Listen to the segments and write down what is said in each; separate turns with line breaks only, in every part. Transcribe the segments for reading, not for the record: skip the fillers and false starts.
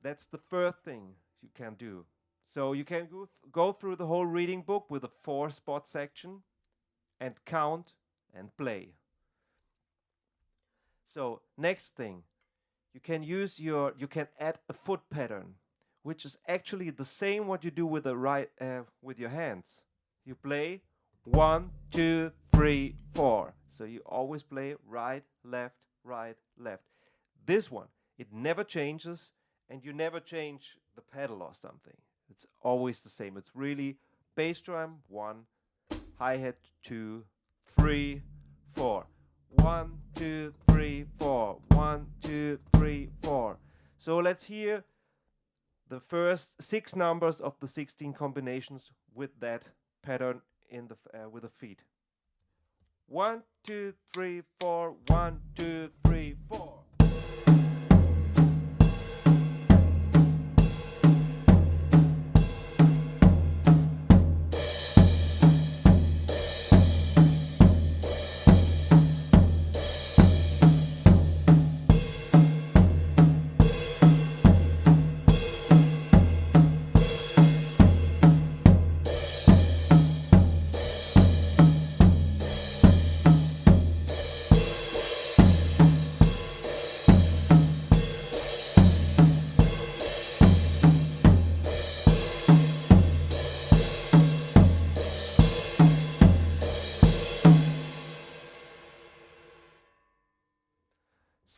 That's the first thing you can do. So you can go through the whole reading book with a 4-spot section and count and play. So next thing, you can add a foot pattern, which is actually the same what you do with with your hands. You play 1, 2, 3, 4. So you always play right, left, right, left. This one, it never changes, and you never change the pedal or something. It's always the same. It's really bass drum 1, hi-hat 2, 3, 4. 1, 2, 3, 4. 1, 2, 3, 4. So let's hear the first 6 numbers of the 16 combinations with that pattern in with the feet. 1, 2, 3, 4. 1, 2, 3, 4.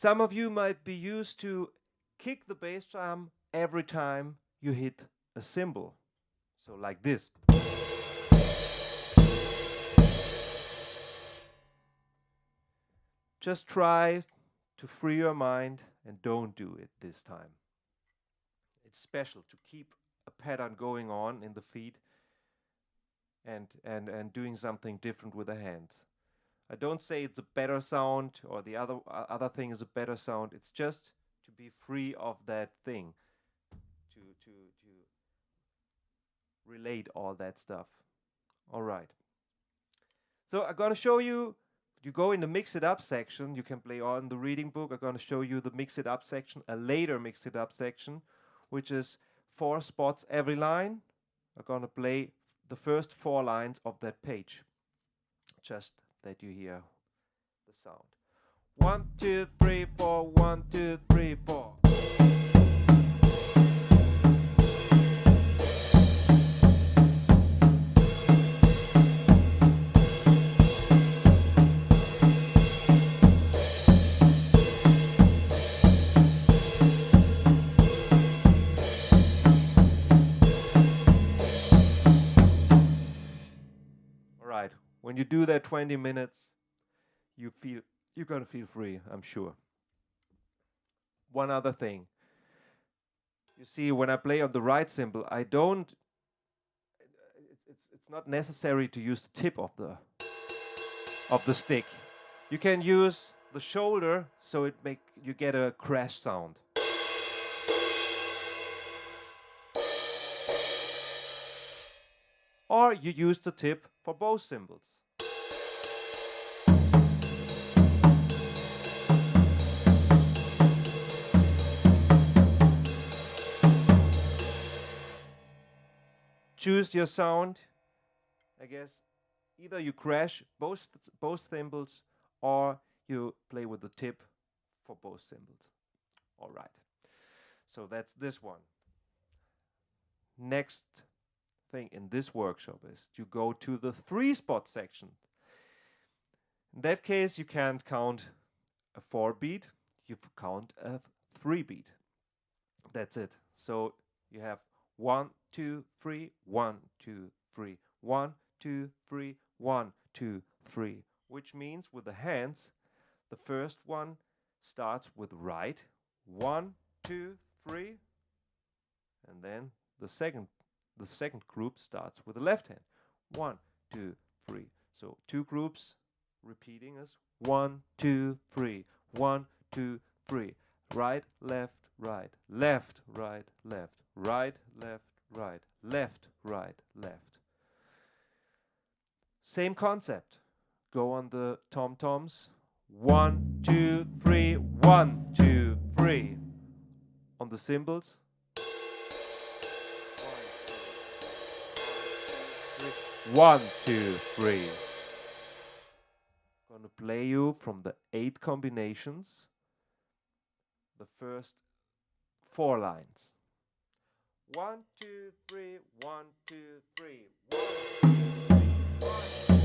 Some of you might be used to kick the bass drum every time you hit a cymbal. So like this. Just try to free your mind and don't do it this time. It's special to keep a pattern going on in the feet and doing something different with the hands. I don't say it's a better sound or the other thing is a better sound. It's just to be free of that thing, to relate all that stuff. All right. So I'm going to show you. You go in the mix it up section. You can play on the reading book. I'm going to show you the mix it up section, a later mix it up section, which is 4 spots every line. I'm going to play the first 4 lines of that page, just that you hear the sound. 1, 2, 3, 4. 1, 2, 3, 4. When you do that 20 minutes, you're going to feel free, I'm sure. One other thing. You see, when I play on the right cymbal, it's not necessary to use the tip of the stick. You can use the shoulder so you get a crash sound. Or you use the tip for both cymbals. Choose your sound. I guess either you crash both cymbals or you play with the tip for both cymbals. All right. So that's this one. Next thing in this workshop is to go to the 3-spot section. In that case, you can't count a 4-beat, you count a 3-beat. That's it. So you have 1, 2, 3, 1, 2, 3, 1, 2, 3, 1, 2, 3, which means with the hands, the first one starts with right, 1, 2, 3, and then the second group starts with the left hand, 1, 2, 3. So 2 groups repeating as 1, 2, 3, 1, 2, 3, right, left, right, left, right, left, right, left, right, left, right, left. Same concept. Go on the tom-toms. 1, 2, 3, 1, 2, 3. On the cymbals. 1, 2, 3. Going to play you from the 8 combinations, the first 4 lines. 1, 2, 3, 1, 2, 3, 1, 2, 3, 1, 2,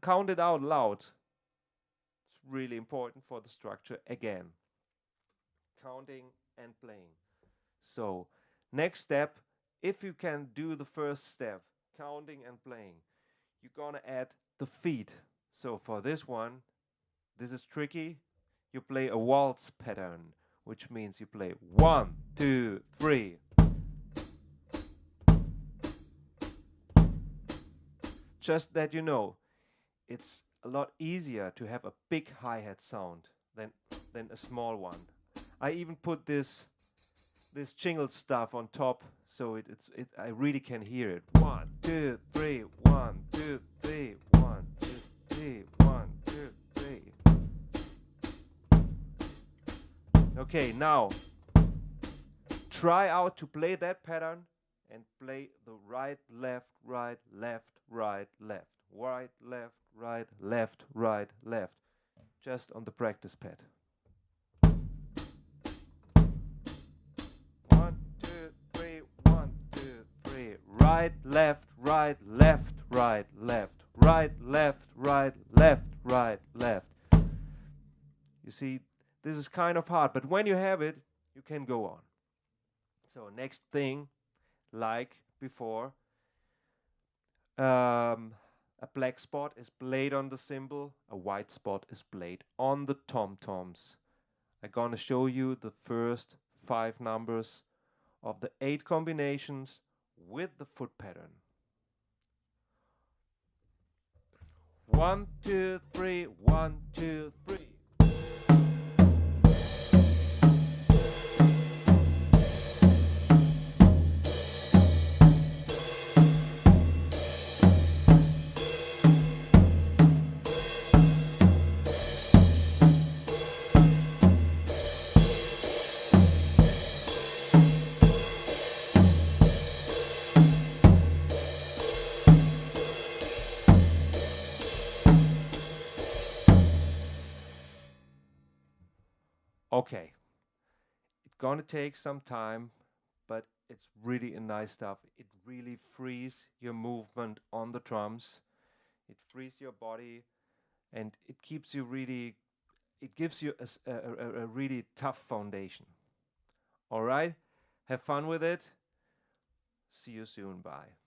count it out loud. It's really important for the structure again. Counting and playing. So, next step, if you can do the first step, counting and playing, you're gonna add the feet. So for this one, this is tricky. You play a waltz pattern, which means you play 1, 2, 3. Just that you know, it's a lot easier to have a big hi-hat sound than a small one. I even put this jingle stuff on top, so I really can hear it. 1, 2, 3, 1, 2, 3, 1, 2, 3, 1, 2, 3. Okay, now try out to play that pattern and play the right, left, right, left, right, left, right, left, right, left, right, left, just on the practice pad. 1, 2, 3, 1, 2, 3. Right, left, right, left, right, left, right, left, right, left, right, left. You see, this is kind of hard, but when you have it, you can go on. So next thing, like before, a black spot is played on the cymbal, a white spot is played on the tom-toms. I'm gonna show you the first 5 numbers of the 8 combinations with the foot pattern. 1, 2, 3, 1, 2, 3. Okay, it's gonna take some time, but it's really a nice stuff. It really frees your movement on the drums. It frees your body, and it keeps you really, it gives you a really tough foundation. All right, have fun with it. See you soon. Bye.